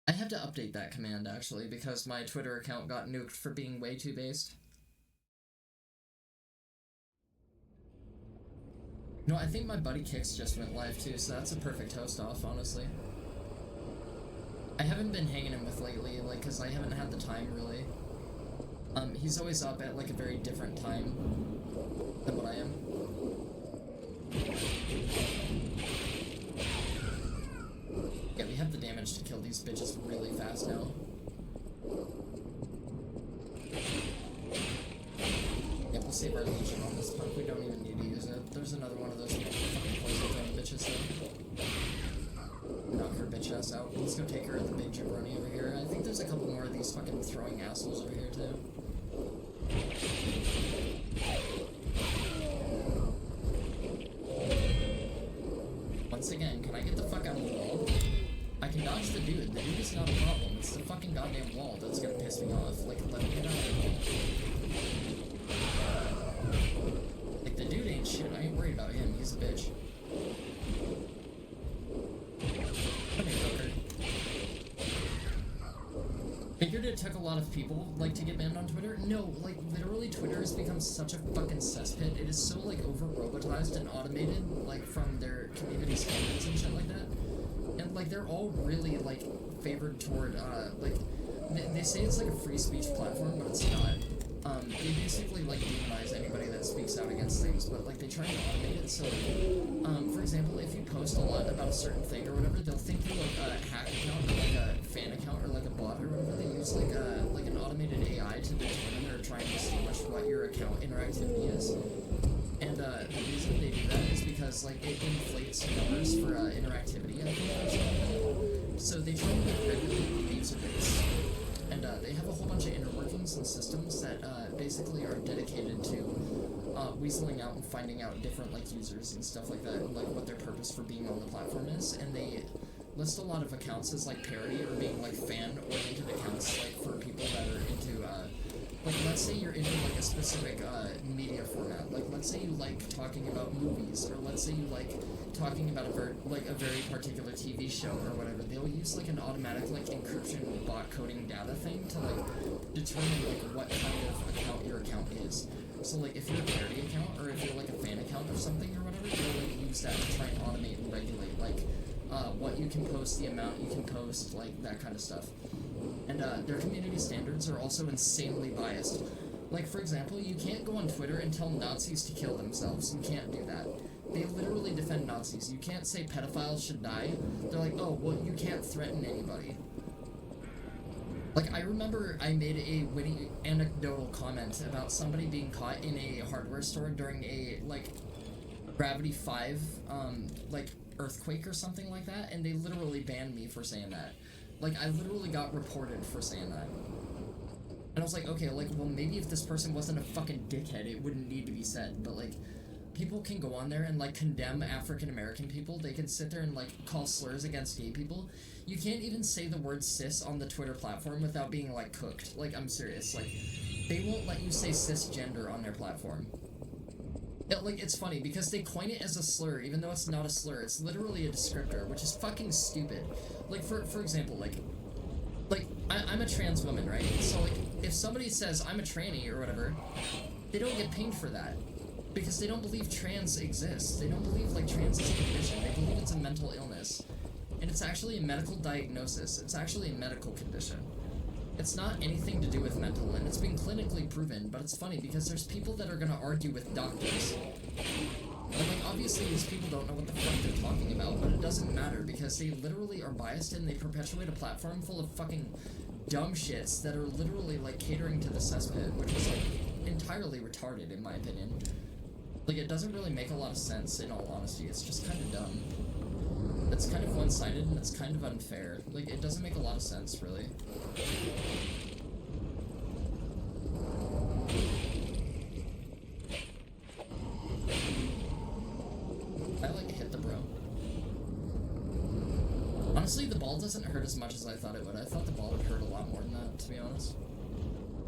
I have to update that command, actually, because my Twitter account got nuked for being way too based. No, I think my buddy Kix just went live too, so that's a perfect host off, honestly. I haven't been hanging him with lately, like, because I haven't had the time, really. He's always up at, like, a very different time than what I am. Yeah, we have the damage to kill these bitches really fast now. Yeah, we'll save our legion on this punk. We don't even need to use it. There's another one of those fucking poison throwing bitches though. Knock her bitch ass out. Let's go take her at the big jabroni over here. I think there's a couple more of these fucking throwing assholes over here too. Once again, can I get the fuck out of the wall? I can dodge the dude. The dude is not a problem. It's the fucking goddamn wall that's gonna piss me off. Like, let me get out of the wall. Like, the dude ain't shit. I ain't worried about him. He's a bitch. Come here, Joker. Figured it took a lot of people, like, to get banned on Twitter. No, like, literally Twitter has become such a fucking cesspit. It is so, like, over-robotized and automated, like, from their community standards and shit like that. And, like, they're all really, like, favored toward, like, they say it's, like, a free speech platform, but it's not. They basically, like, demonize anybody that speaks out against things, but, like, they try and automate it, so, for example, if you post a lot about a certain thing or whatever, they'll think you're, like, a hack account, or, like, a fan account, or, like, a bot or whatever. They use, like, an automated AI to determine or try and distinguish what your account interactivity is. And, the reason they do that is because, like, it inflates numbers for, interactivity, I think, or something. So they try and, like, regulate the user base. And, they have a whole bunch of inner workings and systems that, basically are dedicated to, weaseling out and finding out different, like, users and stuff like that, and, like, what their purpose for being on the platform is, and they list a lot of accounts as, like, parody or being, like, fan-oriented accounts, like, for people that are into, like, let's say you're into, like, a specific, media format. Like, let's say you like talking about movies, or let's say you like talking about a very particular TV show or whatever. They'll use, like, an automatic, like, encryption bot coding data thing to, like, determine, like, what kind of account your account is. So, like, if you're a parody account, or if you're, like, a fan account or something or whatever, they'll, like, use that to try and automate and regulate, like, what you can post, the amount you can post, like, that kind of stuff. And, their community standards are also insanely biased. Like, for example, you can't go on Twitter and tell Nazis to kill themselves. You can't do that. They literally defend Nazis. You can't say pedophiles should die. They're like, oh, well, you can't threaten anybody. Like, I remember I made a witty anecdotal comment about somebody being caught in a hardware store during a, like, Gravity 5, like, earthquake or something like that, and they literally banned me for saying that. Like, I literally got reported for saying that. And I was like, okay, like, well, maybe if this person wasn't a fucking dickhead, it wouldn't need to be said, but, like, people can go on there and, like, condemn African-American people. They can sit there and, like, call slurs against gay people. You can't even say the word cis on the Twitter platform without being, like, cooked. Like, I'm serious. Like, they won't let you say cisgender on their platform. Like, it's funny, because they coin it as a slur, even though it's not a slur. It's literally a descriptor, which is fucking stupid. Like, for example, like, I'm a trans woman, right? So, like, if somebody says I'm a tranny or whatever, they don't get pinged for that. Because they don't believe trans exists. They don't believe, like, trans is a condition. They believe it's a mental illness. And it's actually a medical diagnosis. It's actually a medical condition. It's not anything to do with mental, and it's been clinically proven, but it's funny because there's people that are gonna argue with doctors. And, like, obviously these people don't know what the fuck they're talking about, but it doesn't matter because they literally are biased and they perpetuate a platform full of fucking dumb shits that are literally, like, catering to the cesspit, which is, like, entirely retarded in my opinion. Like, it doesn't really make a lot of sense, in all honesty. It's just kind of dumb. It's kind of one-sided, and it's kind of unfair. Like, it doesn't make a lot of sense, really. I, like, hit the bro. Honestly, the ball doesn't hurt as much as I thought it would. I thought the ball would hurt a lot more than that, to be honest.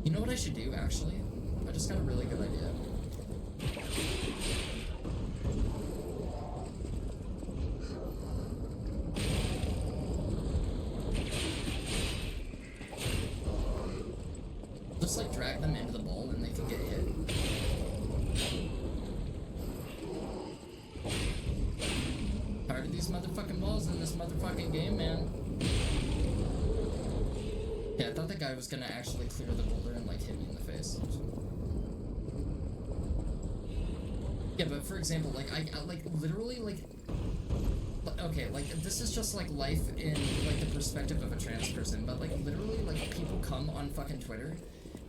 You know what I should do, actually? I just got a really good idea. like drag them into the ball and they can get hit. Tired of these motherfucking balls in this motherfucking game, man. Yeah, I thought that guy was gonna actually clear the boulder and like hit me in the face. Yeah, but for example, like I like literally like okay, like this is just like life in like the perspective of a trans person, but like literally like people come on fucking Twitter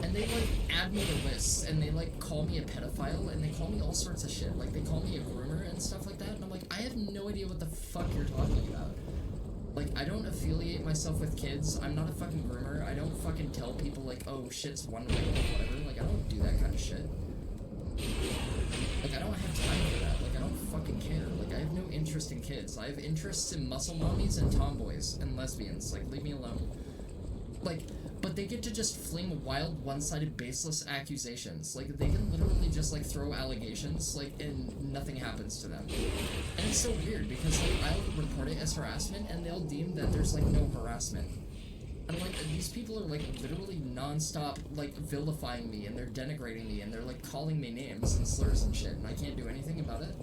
and they like add me to lists and they like call me a pedophile and they call me all sorts of shit. Like they call me a groomer and stuff like that, and I'm like, I have no idea what the fuck you're talking about. Like, I don't affiliate myself with kids. I'm not a fucking groomer. I don't fucking tell people like, oh, shit's one way or whatever. Like, I don't do that kind of shit. Like, I don't have time for that. Like, I don't fucking care. Like, I have no interest in kids. I have interests in muscle mommies and tomboys and lesbians. Like, leave me alone. Like, but they get to just fling wild, one-sided, baseless accusations. Like, they can literally just, like, throw allegations, like, and nothing happens to them. And it's so weird, because, like, I'll report it as harassment, and they'll deem that there's, like, no harassment. And, like, these people are, like, literally non-stop, like, vilifying me, and they're denigrating me, and they're, like, calling me names and slurs and shit, and I can't do anything about it.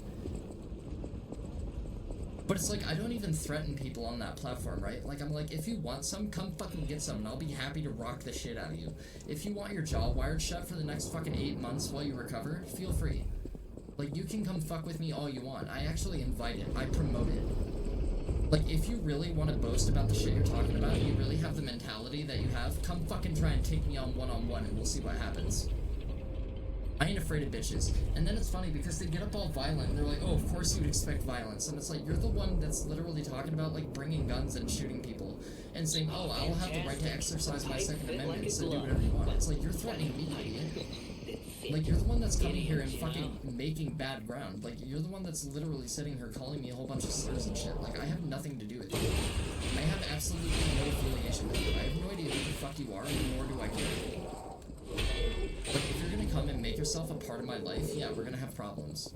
But it's like, I don't even threaten people on that platform, right? Like, I'm like, if you want some, come fucking get some, and I'll be happy to rock the shit out of you. If you want your jaw wired shut for the next fucking 8 months while you recover, feel free. Like, you can come fuck with me all you want. I actually invite it. I promote it. Like, if you really want to boast about the shit you're talking about, you really have the mentality that you have, come fucking try and take me on one-on-one, and we'll see what happens. I ain't afraid of bitches. And then it's funny because they get up all violent and they're like, oh, of course you'd expect violence. And it's like, you're the one that's literally talking about, like, bringing guns and shooting people. And saying, oh, I'll have the right to exercise my Second Amendment, so do whatever you want. It's like, you're threatening me, idiot. Like, you're the one that's coming here and fucking making bad ground. Like, you're the one that's literally sitting here calling me a whole bunch of slurs and shit. Like, I have nothing to do with you. I have absolutely no affiliation with you. I have no idea who the fuck you are, nor do I care. Like, if you're gonna come and make yourself a part of my life, yeah, we're gonna have problems.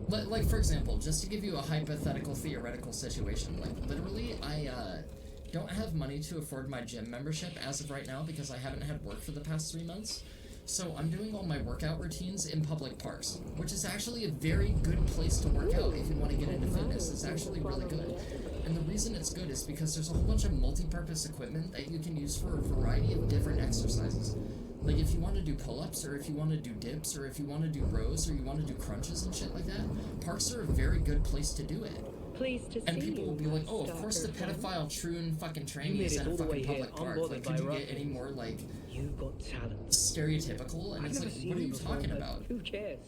Like, for example, just to give you a hypothetical, theoretical situation, like, literally, I, don't have money to afford my gym membership as of right now because I haven't had work for the past 3 months. So I'm doing all my workout routines in public parks, which is actually a very good place to work out if you want to get into fitness. It's actually really good. And the reason it's good is because there's a whole bunch of multi-purpose equipment that you can use for a variety of different exercises. Like, if you want to do pull-ups, or if you want to do dips, or if you want to do rows, or you want to do crunches and shit like that, parks are a very good place to do it. And people will be like, oh, of course the pedophile troon fucking trainee is at a fucking public park. Like, could you get any more, like, stereotypical? And it's like, what are you talking about? Who cares?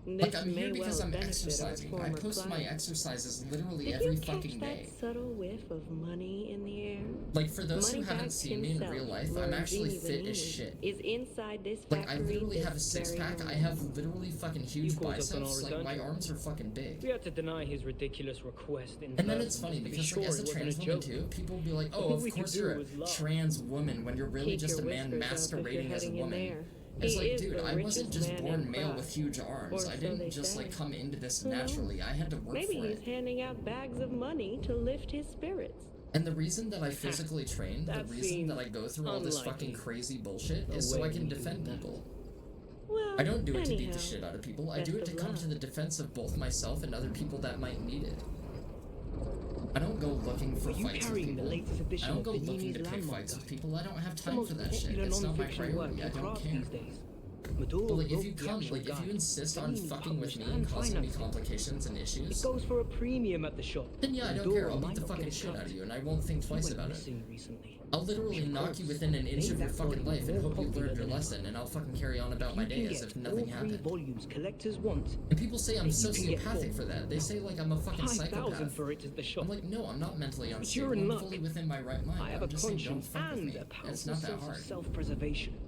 Like, I'm here because I'm exercising. I post my exercises literally every fucking day. Subtle whiff of money in the air? Like, for those who haven't seen me in real life, I'm actually fit as shit. Is inside this like, I literally have a six-pack, I have literally fucking huge biceps, like, my arms are fucking big. We had to deny his ridiculous request in And then it's funny, because, like, as a trans woman, too, people will be like, oh, of course you're a trans woman when you're really just a man masquerading as a woman. It's like, dude, I wasn't just born male with huge arms. I didn't just, like, come into this naturally. I had to work for it. Maybe he's handing out bags of money to lift his spirits. And the reason that I physically train, the reason that I go through all this fucking crazy bullshit is so I can defend people. Well, I don't do it to beat the shit out of people. I do it to come to the defense of both myself and other people that might need it. I don't go looking for fights with people. I don't go looking to pick fights with people. I don't have time for that shit. It's not my priority. I don't care. But, like, if you come, like, if you insist on fucking with me and causing me complications and issues, it goes for a premium at the shop. Then yeah, I don't care. I'll beat the fucking shit out of you, and I won't think twice about it. I'll literally knock you within an inch of your fucking life and hope you learned your lesson, and I'll fucking carry on about my day as if nothing happened. And people say I'm sociopathic for that. They say, like, I'm a fucking psychopath. I'm like, no, I'm not mentally unstable. I'm fully within my right mind. I'm just saying, don't fuck with me. It's not that hard. Self-preservation.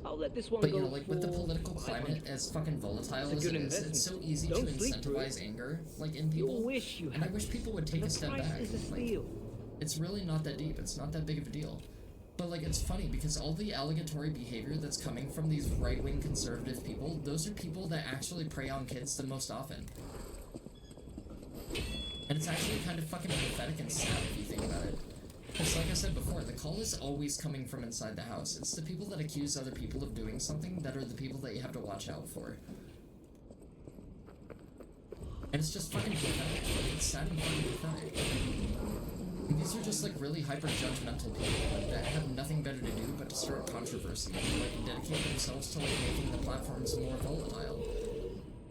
I'll let this one but, you know, like, with the political climate as fucking volatile as it is, it's so easy to incentivize anger, like, in people. And I wish people would take a step back. Like, it's really not that deep. It's not that big of a deal. But, like, it's funny because all the allegatory behavior that's coming from these right-wing conservative people, those are people that actually prey on kids the most often. And it's actually kind of fucking pathetic and sad if you think about it. Because like I said before, the call is always coming from inside the house. It's the people that accuse other people of doing something that are the people that you have to watch out for. And it's just fucking pathetic. Like, it's sad and fucking pathetic. And these are just like really hyper-judgmental people like, that have nothing better to do but to stir up controversy and like dedicate themselves to like making the platforms more volatile.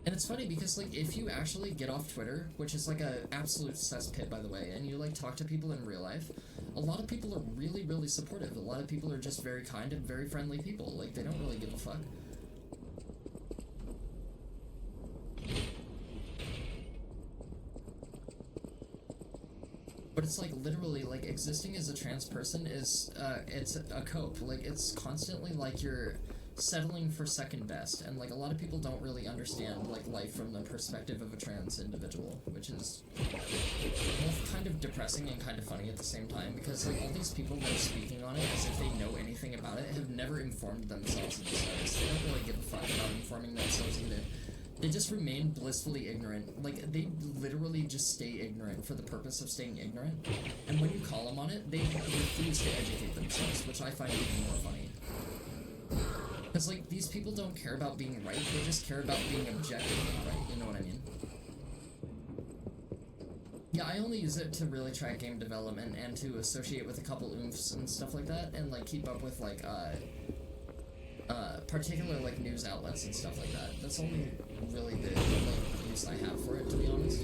And it's funny because like if you actually get off Twitter, which is like a absolute cesspit by the way, and you like talk to people in real life, a lot of people are really, really supportive. A lot of people are just very kind and very friendly people. Like they don't really give a fuck. But it's like literally like existing as a trans person is it's a cope. Like it's constantly like you're settling for second best, and like a lot of people don't really understand like life from the perspective of a trans individual, which is both kind of depressing and kind of funny at the same time, because like all these people that are speaking on it as if they know anything about it have never informed themselves of the status. They don't really give a fuck about informing themselves either. They just remain blissfully ignorant. Like, they literally just stay ignorant for the purpose of staying ignorant. And when you call them on it, they refuse to educate themselves, which I find even more funny. Because, like, these people don't care about being right, they just care about being objectively right, you know what I mean? Yeah, I only use it to really track game development and to associate with a couple oomphs and stuff like that, and, like, keep up with, like, particular, like, news outlets and stuff like that. That's only really the, like, use I have for it, to be honest.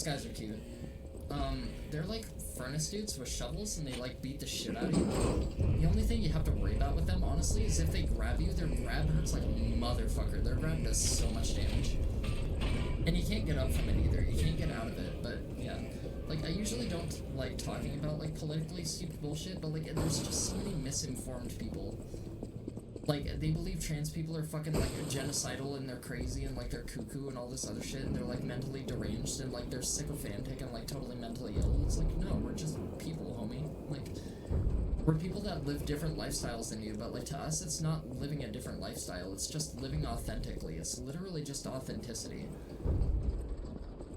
Guys are cute. They're like furnace dudes with shovels, and they like beat the shit out of you. The only thing you have to worry about with them, honestly, is if they grab you, their grab hurts like a motherfucker. Their grab does so much damage. And you can't get up from it either. You can't get out of it, but yeah. Like, I usually don't like talking about like politically stupid bullshit, but like there's just so many misinformed people. Like, they believe trans people are fucking, like, genocidal and they're crazy and, like, they're cuckoo and all this other shit, and they're, like, mentally deranged and, like, they're sycophantic and, like, totally mentally ill. It's like, no, we're just people, homie. Like, we're people that live different lifestyles than you, but, like, to us, it's not living a different lifestyle. It's just living authentically. It's literally just authenticity.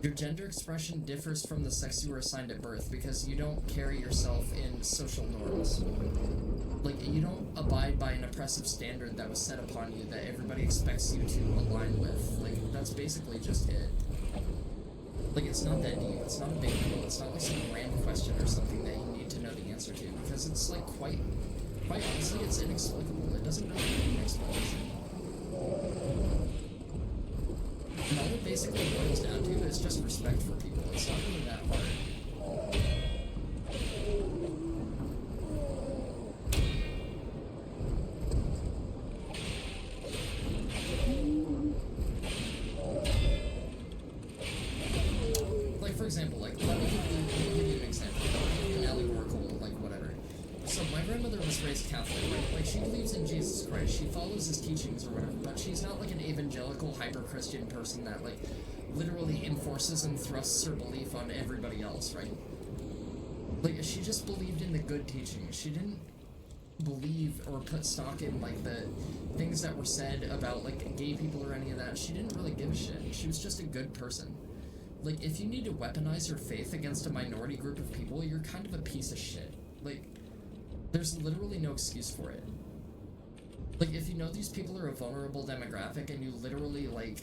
Your gender expression differs from the sex you were assigned at birth because you don't carry yourself in social norms. Like, you don't abide by an oppressive standard that was set upon you that everybody expects you to align with. Like, that's basically just it. Like, it's not that deep. It's not a big deal. It's not like some grand question or something that you need to know the answer to, because it's, like, quite honestly, it's inexplicable. It doesn't really need an explanation. And all it basically boils down to is just respect for people. It's not really that hard. Like, for example, like, let me give you an example. An allegorical, like, whatever. So, my grandmother was raised Catholic, right? Like, she believes in Jesus Christ. She follows his teachings or whatever, but she's not, like, an evangelical, hyper-Christian person that, like, literally enforces and thrusts her belief on everybody else, right? Like, she just believed in the good teachings. She didn't believe or put stock in, like, the things that were said about, like, gay people or any of that. She didn't really give a shit. She was just a good person. Like, if you need to weaponize your faith against a minority group of people, you're kind of a piece of shit. Like, there's literally no excuse for it. Like, if you know these people are a vulnerable demographic and you literally, like,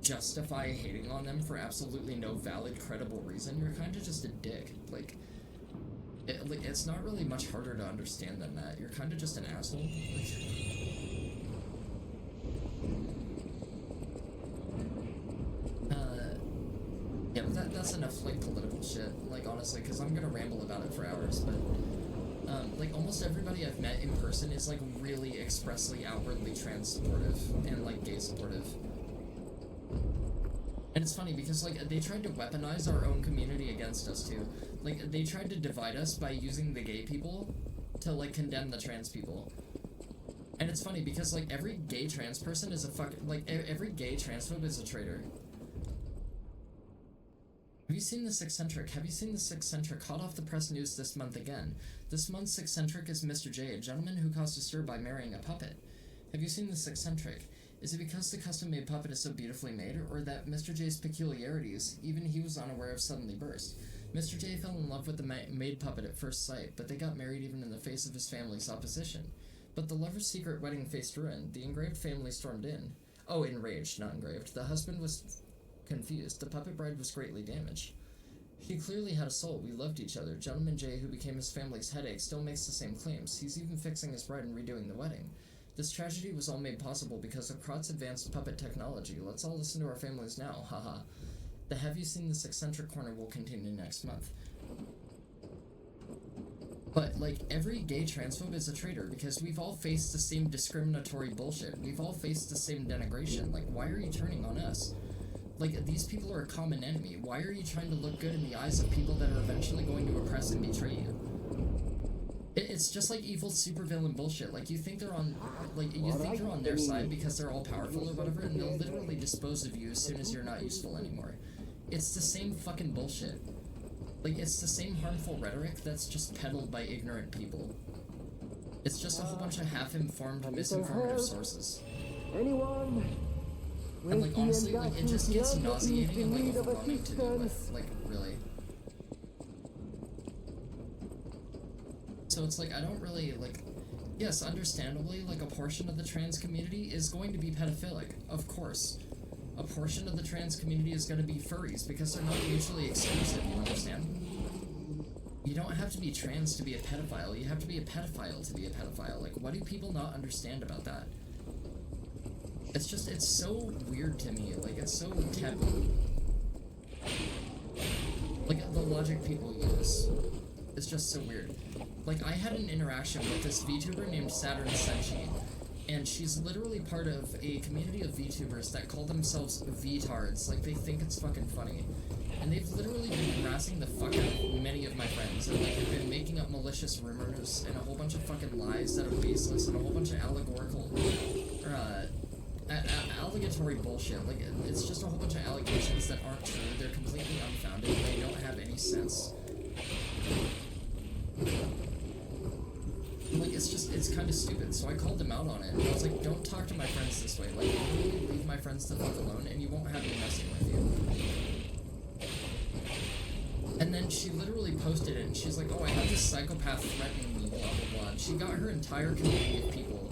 justify hating on them for absolutely no valid, credible reason, you're kind of just a dick. Like, it's not really much harder to understand than that. You're kind of just an asshole. Like, yeah, but that's enough, like, political shit, like, honestly, because I'm gonna ramble about it for hours, but, like, almost everybody I've met in person is, like, really expressly, outwardly trans-supportive and, like, gay-supportive. And it's funny because, like, they tried to weaponize our own community against us, too. Like, they tried to divide us by using the gay people to like condemn the trans people. And it's funny because like every gay trans person is a fucking like every gay transphobe is a traitor. Have you seen this eccentric? Have you seen this eccentric? Hot off the press news this month again. This month's eccentric is Mr. J, a gentleman who caused a stir by marrying a puppet. Have you seen this eccentric? Is it because the custom-made puppet is so beautifully made, or that Mr. J's peculiarities, even he was unaware of, suddenly burst? Mr. J fell in love with the made puppet at first sight, but they got married even in the face of his family's opposition. But the lover's secret wedding faced ruin. The engraved family stormed in. Oh, enraged, not engraved. The husband was confused. The puppet bride was greatly damaged. She clearly had a soul. We loved each other. Gentleman J, who became his family's headache, still makes the same claims. He's even fixing his bride and redoing the wedding. This tragedy was all made possible because of Krat's advanced puppet technology. Let's all listen to our families now, haha. The Have You Seen This Eccentric corner will continue next month. But, like, every gay transphobe is a traitor because we've all faced the same discriminatory bullshit. We've all faced the same denigration. Like, why are you turning on us? Like, these people are a common enemy. Why are you trying to look good in the eyes of people that are eventually going to oppress and betray you? It's just like evil supervillain bullshit. Like, you think they're on, like, you think you're on their side because they're all powerful or whatever, and they'll literally dispose of you as soon as you're not useful anymore. It's the same fucking bullshit. Like, it's the same harmful rhetoric that's just peddled by ignorant people. It's just a whole bunch of half-informed, misinformative sources. Anyone? And, like, honestly, like, it just gets nauseating and, like, overwhelming to deal with. Like, really. So it's like, I don't really, like, yes, understandably, like, a portion of the trans community is going to be pedophilic, of course. A portion of the trans community is going to be furries, because they're not mutually exclusive, you understand? You don't have to be trans to be a pedophile, you have to be a pedophile to be a pedophile. Like, what do people not understand about that? It's just, it's so weird to me, like, it's so taboo. Like, the logic people use is just so weird. Like, I had an interaction with this VTuber named Saturn Senshi, and she's literally part of a community of VTubers that call themselves VTards. Like, they think it's fucking funny. And they've literally been harassing the fuck out of many of my friends, and, like, they've been making up malicious rumors and a whole bunch of fucking lies that are baseless and a whole bunch of allegorical, allegatory bullshit. Like, it's just a whole bunch of allegations that aren't true. They're completely unfounded. They don't have any sense. Like, it's just, it's kind of stupid, so I called them out on it, and I was like, don't talk to my friends this way, like, literally leave my friends the fuck alone, and you won't have me messing with you. And then she literally posted it, and she's like, oh, I have this psychopath threatening me, blah, blah, blah, and she got her entire community of people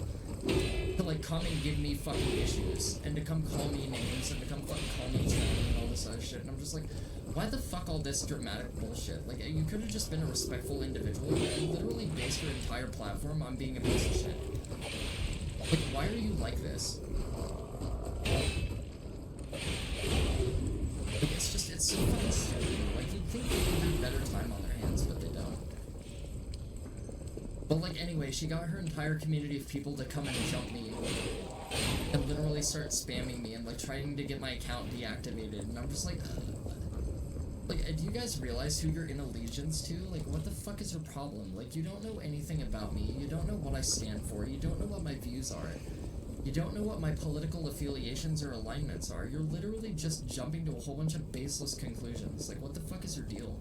to, like, come and give me fucking issues, and to come call me names, and to come fucking call me trans and all this other shit, and I'm just like, why the fuck all this dramatic bullshit? Like, you could have just been a respectful individual, but you literally based your entire platform on being a piece of shit. Like, why are you like this? Like, it's just, it's so fucking stupid. Like, you'd think they would have better time on their hands, but they don't. But, like, anyway, she got her entire community of people to come and jump me, and literally start spamming me, and, like, trying to get my account deactivated, and I'm just like, like, do you guys realize who you're in allegiance to? Like, what the fuck is your problem? Like, you don't know anything about me, you don't know what I stand for, you don't know what my views are, you don't know what my political affiliations or alignments are, you're literally just jumping to a whole bunch of baseless conclusions. Like, what the fuck is your deal?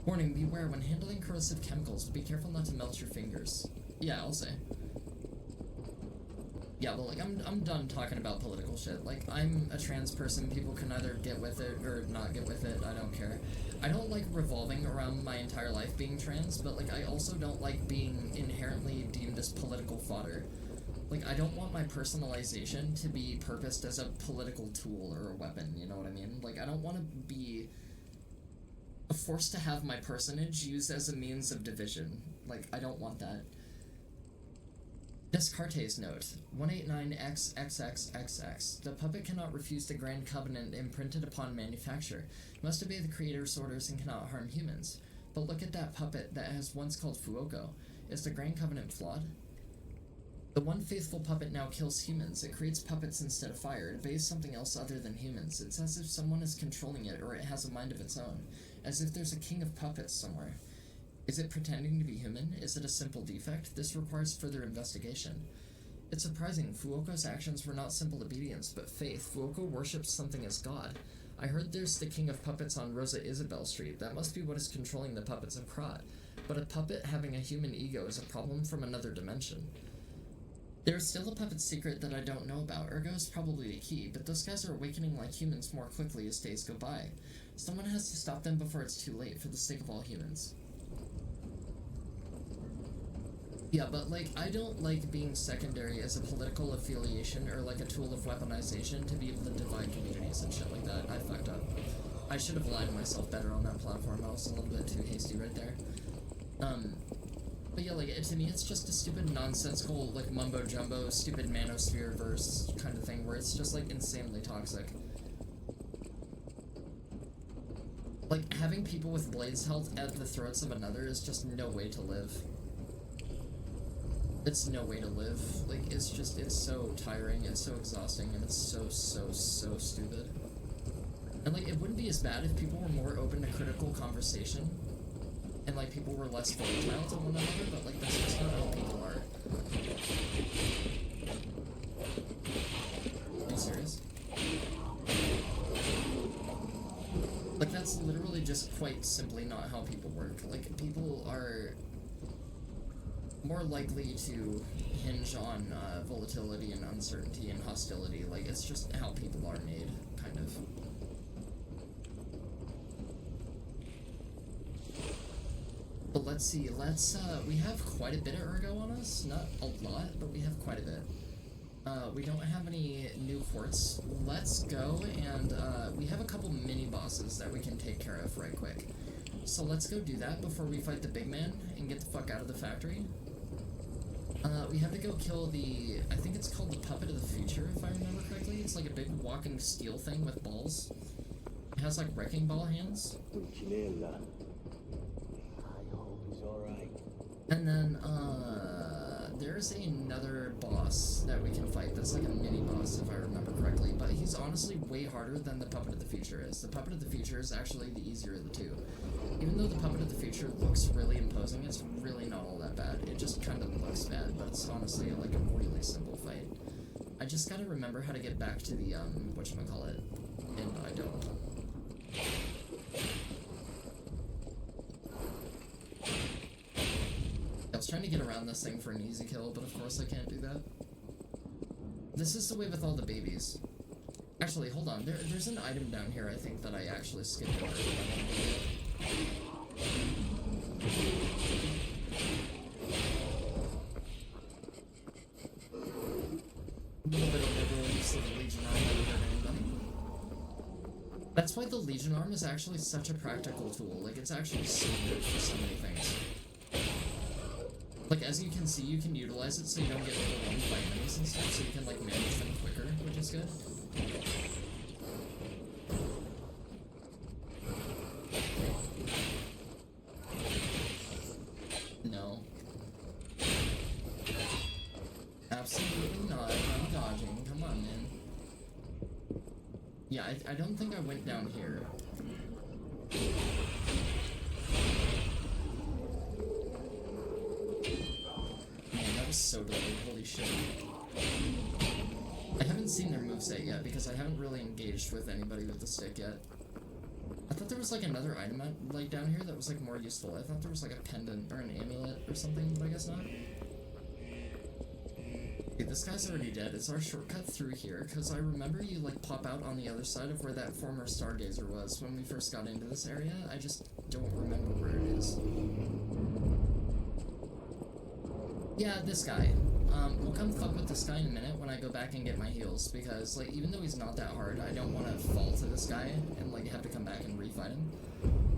Warning, beware when handling corrosive chemicals, be careful not to melt your fingers. Yeah, I'll say. Yeah, but, like, I'm done talking about political shit. Like, I'm a trans person, people can either get with it or not get with it, I don't care. I don't like revolving around my entire life being trans, but, like, I also don't like being inherently deemed as political fodder. Like, I don't want my personalization to be purposed as a political tool or a weapon, you know what I mean? Like, I don't want to be forced to have my personage used as a means of division. Like, I don't want that. Descartes' note, 189XXXXX. The puppet cannot refuse the grand covenant imprinted upon manufacture, must obey the creator's orders and cannot harm humans. But look at that puppet that has once called Fuoco. Is the grand covenant flawed? The one faithful puppet now kills humans. It creates puppets instead of fire. It obeys something else other than humans. It's as if someone is controlling it or it has a mind of its own. As if there's a king of puppets somewhere. Is it pretending to be human? Is it a simple defect? This requires further investigation. It's surprising. Fuoco's actions were not simple obedience, but faith. Fuoco worships something as God. I heard there's the king of puppets on Rosa Isabel Street. That must be what is controlling the puppets of Krat. But a puppet having a human ego is a problem from another dimension. There's still a puppet secret that I don't know about. Ergo is probably the key, but those guys are awakening like humans more quickly as days go by. Someone has to stop them before it's too late, for the sake of all humans. Yeah, but, like, I don't like being secondary as a political affiliation or, like, a tool of weaponization to be able to divide communities and shit like that. I fucked up. I should have aligned myself better on that platform. I was a little bit too hasty right there. But yeah, like, to me, it's just a stupid, nonsensical, like, mumbo-jumbo, stupid manosphere-verse kind of thing where it's just, like, insanely toxic. Like, having people with blades held at the throats of another is just no way to live. It's no way to live. Like, it's just, it's so tiring, it's so exhausting, and it's so stupid. And, like, it wouldn't be as bad if people were more open to critical conversation, and, like, people were less volatile to one another, but, like, that's just not how people are. Are you serious? Like, that's literally just quite simply not how people work. Like, people are more likely to hinge on volatility and uncertainty and hostility. Like, it's just how people are made, kind of. But let's see, we have quite a bit of Ergo on us. Not a lot, but we have quite a bit. We don't have any new quartz. Let's go, and we have a couple mini-bosses that we can take care of right quick. So let's go do that before we fight the big man and get the fuck out of the factory. We have to go kill the, I think it's called the Puppet of the Future, if I remember correctly. It's like a big walking steel thing with balls. It has like wrecking ball hands. I hope he's alright. And then, there's another boss that we can fight that's like a mini-boss, if I remember correctly, but he's honestly way harder than the Puppet of the Future is. The Puppet of the Future is actually the easier of the two. Even though the Puppet of the Future looks really imposing, it's really not all that bad. It just kind of looks bad, but it's honestly like a really simple fight. I just gotta remember how to get back to the, whatchamacallit, and I don't. I was trying to get around this thing for an easy kill, but of course I can't do that. This is the way with all the babies. Actually, hold on. There's an item down here, I think, that I actually skipped over. A little bit of liberal use of the Legion Arm never hurt anybody. That's why the Legion Arm is actually such a practical tool. Like, it's actually so good for so many things. Like, as you can see, you can utilize it so you don't get overwhelmed by enemies and stuff, so you can, like, manage them quicker, which is good. No. Absolutely not. I'm dodging. Come on, man. Yeah, I don't think I went down here. So delayed, holy shit. I haven't seen their moveset yet because I haven't really engaged with anybody with the stick yet. I thought there was like another item like down here that was like more useful. I thought there was like a pendant or an amulet or something, but I guess not. Okay, this guy's already dead. It's our shortcut through here because I remember you like pop out on the other side of where that former stargazer was when we first got into this area. I just don't remember where it is. Yeah, this guy. We'll come fuck with this guy in a minute when I go back and get my heals, because, like, even though he's not that hard, I don't want to fall to this guy and, like, have to come back and refight him.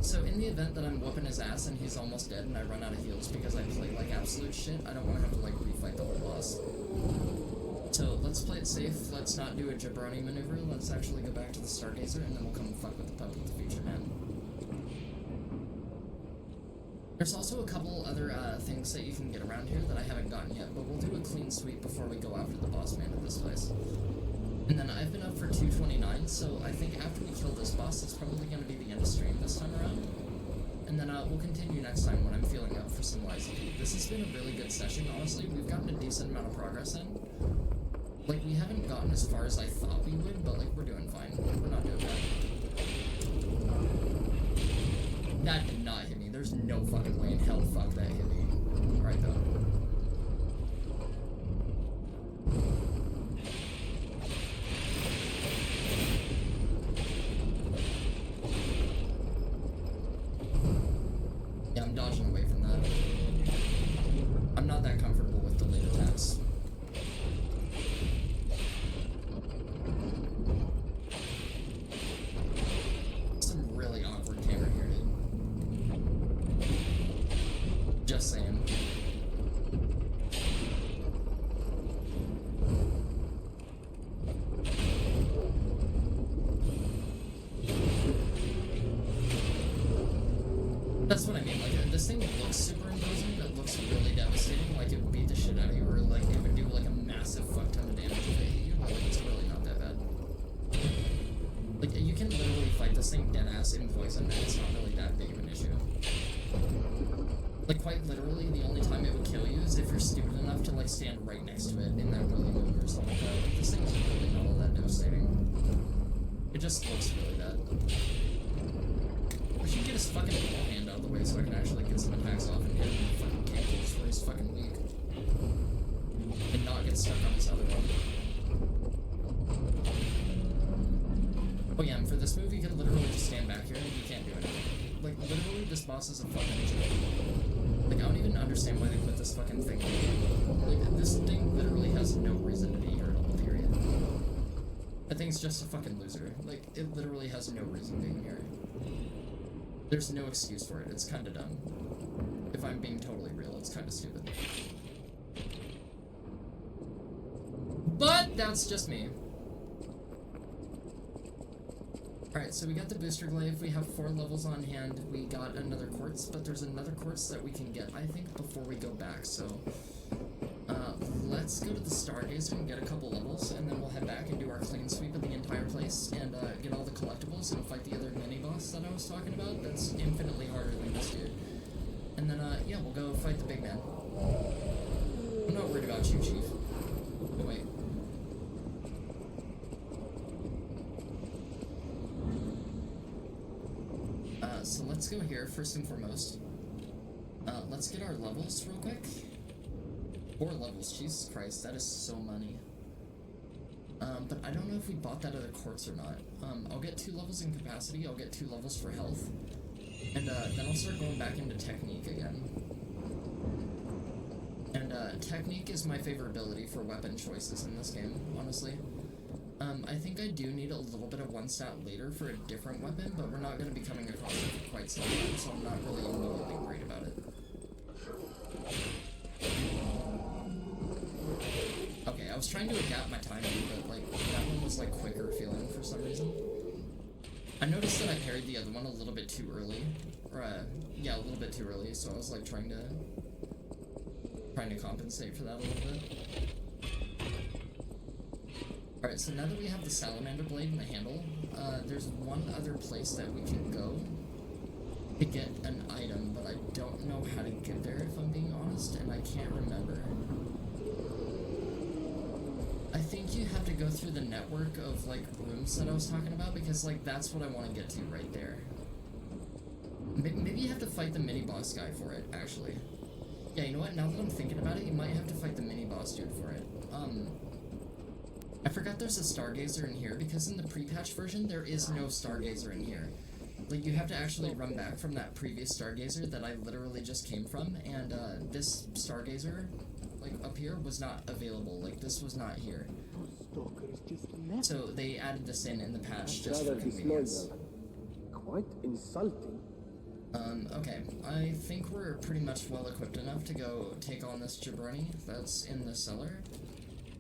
So in the event that I'm whooping his ass and he's almost dead and I run out of heals because I play, like, absolute shit, I don't want to have to, like, refight the whole boss. So let's play it safe. Let's not do a jabroni maneuver. Let's actually go back to the Stargazer, and then we'll come and fuck with the Puppet of the Future Man. There's also a couple other things that you can get around here that I haven't gotten yet, but we'll do a clean sweep before we go after the boss man at this place. And then I've been up for 229, so I think after we kill this boss, it's probably going to be the end of stream this time around. And then we'll continue next time when I'm feeling up for some YZP. This has been a really good session, honestly. We've gotten a decent amount of progress in. Like, we haven't gotten as far as I thought we would, but, like, we're doing fine. We're not doing bad. That did not hit me. There's no fucking way in hell fuck that hit me. Right, though. Yeah, I'm dodging away from that. I'm not that comfortable with delayed attacks. Some really awkward camera here, dude. Just saying. That's what I mean, like, this thing looks super imposing, but looks really devastating, like it would beat the shit out of you, or like it would do like a massive fuck ton of damage if it hit you, but like it's really not that bad. Like, you can literally fight this thing dead-ass in poison, and it's not really that big of an issue. Like, quite literally, the only time it would kill you is if you're stupid enough to like stand right next to it in that really mood or something like that. Like, this thing's really not all that devastating. It just looks really bad. We should get his fucking ball hand out of the way so I can actually get some attacks off and hit him with fucking cancels where he's fucking weak. And not get stuck on this other one. Oh yeah, and for this move you can literally just stand back here and you can't do anything. Like, literally, this boss is a fucking joke. Like, I don't even understand why they put this fucking thing in the game. Like, this thing literally has no reason to be here at all, period. That thing's just a fucking loser. Like, it literally has no reason being here. There's no excuse for it. It's kind of dumb. If I'm being totally real, it's kind of stupid. But that's just me. Alright, so we got the booster glaive. We have 4 levels on hand. We got another quartz, but there's another quartz that we can get, I think, before we go back. So, let's go to the Stargazer and get a couple levels, and then we'll head back and do our clean sweep of the entire place, and get all the collectibles and fight the other mini-boss that I was talking about. That's infinitely harder than this dude. And then, yeah, we'll go fight the big man. I'm not worried about you, Chief. Oh, wait. So let's go here, first and foremost. Let's get our levels real quick. 4 levels, Jesus Christ, that is so money. But I don't know if we bought that other quartz or not. I'll get 2 levels in capacity, I'll get 2 levels for health. And then I'll start going back into technique again. And technique is my favorite ability for weapon choices in this game, honestly. I think I do need a little bit of 1 stat later for a different weapon, but we're not going to be coming across it for quite some time, so I'm not really immediately worried about it. Okay, I was trying to adapt my timing, but like, that one was like quicker feeling for some reason. I noticed that I parried the other one a little bit too early, or yeah, a little bit too early, so I was like trying to compensate for that a little bit. Alright, so now that we have the salamander blade and the handle, there's one other place that we can go to get an item, but I don't know how to get there if I'm being honest, and I can't remember. I think you have to go through the network of, like, rooms that I was talking about, because, like, that's what I want to get to right there. Maybe you have to fight the mini-boss guy for it, actually. Yeah, you know what, now that I'm thinking about it, you might have to fight the mini-boss dude for it. I forgot there's a Stargazer in here, because in the pre-patch version, there is no Stargazer in here. Like, you have to actually run back from that previous Stargazer that I literally just came from, and, this Stargazer, like, up here, was not available. Like, this was not here. So, they added this in the patch just for convenience. Quite insulting. Okay. I think we're pretty much well-equipped enough to go take on this jabroni that's in the cellar.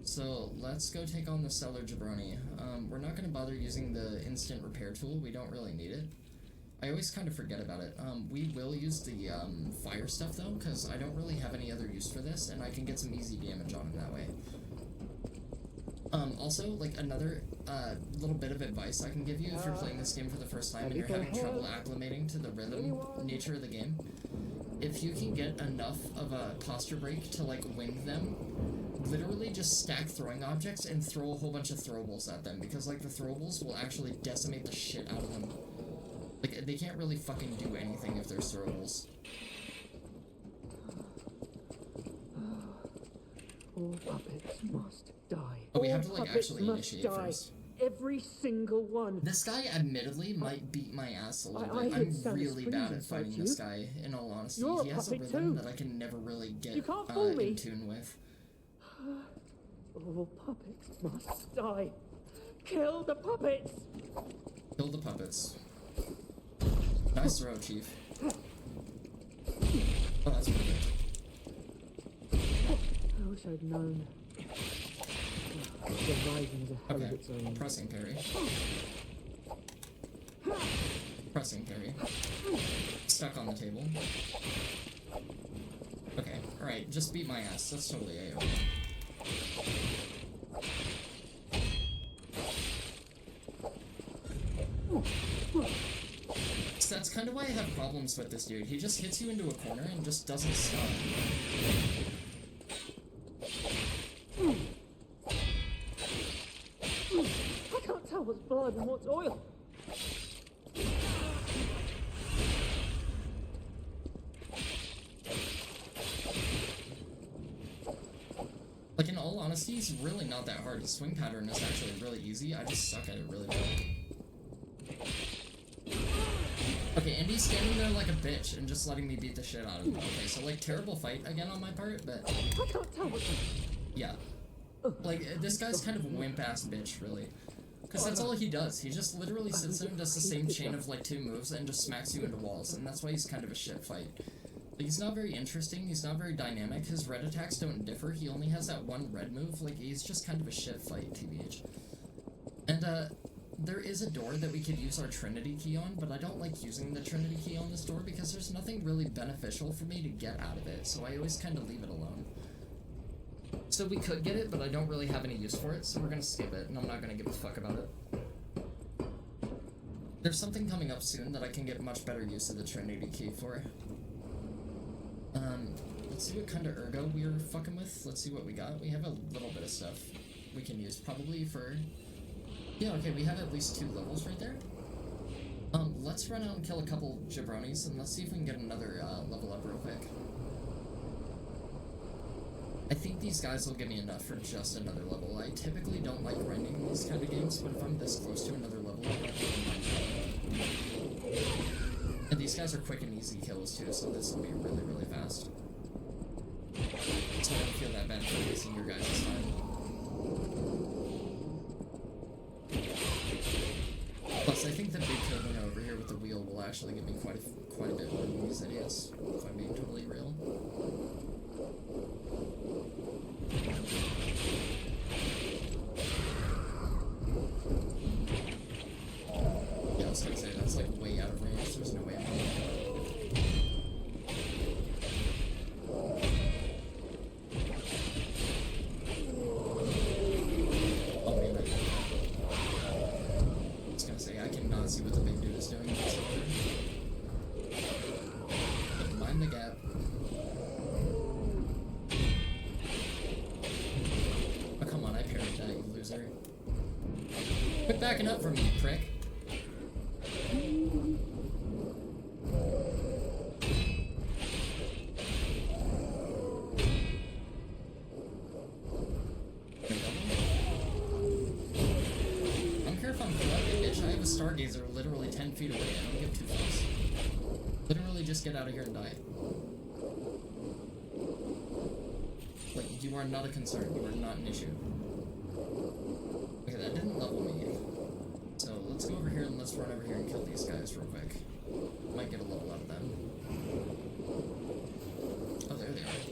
So, let's go take on the cellar jabroni. We're not going to bother using the instant repair tool. We don't really need it. I always kind of forget about it. We will use the fire stuff, though, because I don't really have any other use for this, and I can get some easy damage on him that way. Also, like, another little bit of advice I can give you if you're playing this game for the first time and you're having trouble acclimating to the rhythm nature of the game. If you can get enough of a posture break to, like, wind them, literally just stack throwing objects and throw a whole bunch of throwables at them, because, like, the throwables will actually decimate the shit out of them. Like, they can't really fucking do anything if there's throwables. All puppets must die. Oh, we have to, like, actually initiate first. Every single one. This guy, admittedly, might beat my ass a little bit. I'm really bad at fighting this guy, in all honesty. He has a rhythm that I can never really get in tune with. All puppets must die. Kill the puppets! Kill the puppets. Nice throw, Chief. Oh, that's perfect. I wish I'd known. Surviving's a hell of its own. Pressing parry. Pressing parry. Stuck on the table. Okay, alright, just beat my ass. That's totally A-OK. So that's kind of why I have problems with this dude. He just hits you into a corner and just doesn't stop. I can't tell what's blood and what's oil. Like, in all honesty, it's really not that hard. His swing pattern is actually really easy. I just suck at it really well. Okay, Andy's standing there like a bitch and just letting me beat the shit out of him. Okay, so, like, terrible fight again on my part, but... I can't tell what's... Yeah. Like, this guy's kind of a wimp-ass bitch, really. Because that's all he does. He just literally sits there and does the same chain of, like, 2 moves and just smacks you into walls, and that's why he's kind of a shit fight. Like, he's not very interesting, he's not very dynamic, his red attacks don't differ, he only has that one red move, like, he's just kind of a shit fight, TBH. And, there is a door that we could use our Trinity key on, but I don't like using the Trinity key on this door because there's nothing really beneficial for me to get out of it, so I always kind of leave it alone. So we could get it, but I don't really have any use for it, so we're gonna skip it, and I'm not gonna give a fuck about it. There's something coming up soon that I can get much better use of the Trinity key for. Let's see what kind of Ergo we're fucking with. Let's see what we got. We have a little bit of stuff we can use, probably for... Yeah, okay, we have at least 2 levels right there. Let's run out and kill a couple jabronis, and let's see if we can get another, level up real quick. I think these guys will give me enough for just another level. I typically don't like grinding these kind of games, but if I'm this close to another level, I don't really mind. And these guys are quick and easy kills too, so this will be really, really fast. So I don't feel that bad for wasting your guys' time. Plus, I think the big turbine over here with the wheel will actually give me quite a bit more than these idiots, if I'm being totally real. Yeah, I was gonna say, that's like way out of range, there's no way I'm gonna get Oh man, I was gonna say, I cannot see what the big dude is doing whatsoever. But mind the gap. Oh, come on, I parried that, you loser. Quit backing up from me, you prick. I don't care if I'm corrupted, bitch. I have a Stargazer literally 10 feet away. I don't give 2 fucks. Literally just get out of here and die. Like, you are not a concern. You are not an issue. Okay, that didn't level me. So, let's go over here and let's run over here and kill these guys real quick. Might get a level out of them. Oh, there they are.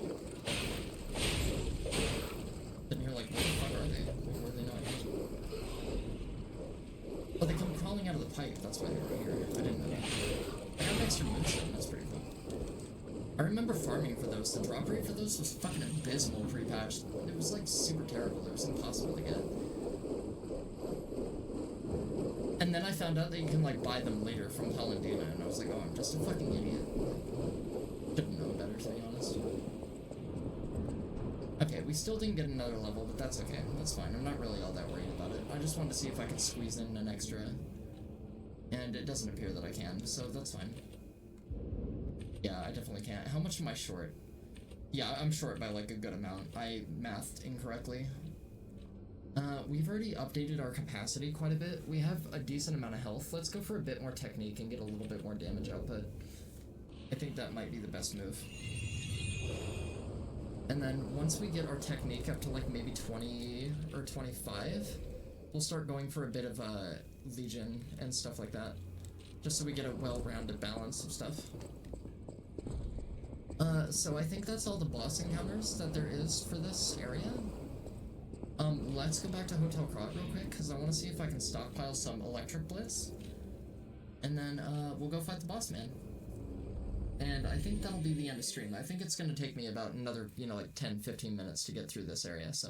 Then you're like, where the fuck are they? Like, where are they not? Oh, they come crawling out of the pipe. That's why they're over here. I didn't know that. I got an extra moonstone. That's pretty cool. I remember farming for those. The drop rate for those was fucking abysmal pre-patch. It was like super terrible. It was impossible to get. found out that you can, like, buy them later from Hollandina, and I was like, oh, I'm just a fucking idiot. Should've known better, to be honest. Okay, we still didn't get another level, but that's okay. That's fine. I'm not really all that worried about it. I just wanted to see if I could squeeze in an extra, and it doesn't appear that I can, so that's fine. Yeah, I definitely can't. How much am I short? Yeah, I'm short by, like, a good amount. I mathed incorrectly. We've already updated our capacity quite a bit. We have a decent amount of health. Let's go for a bit more technique and get a little bit more damage output. I think that might be the best move. And then once we get our technique up to like maybe 20 or 25, we'll start going for a bit of Legion and stuff like that. Just so we get a well-rounded balance of stuff. So I think that's all the boss encounters that there is for this area. Let's go back to Hotel Krat real quick, because I want to see if I can stockpile some electric blitz. And then, we'll go fight the boss man. And I think that'll be the end of stream. I think it's going to take me about another, you know, like 10-15 minutes to get through this area, so...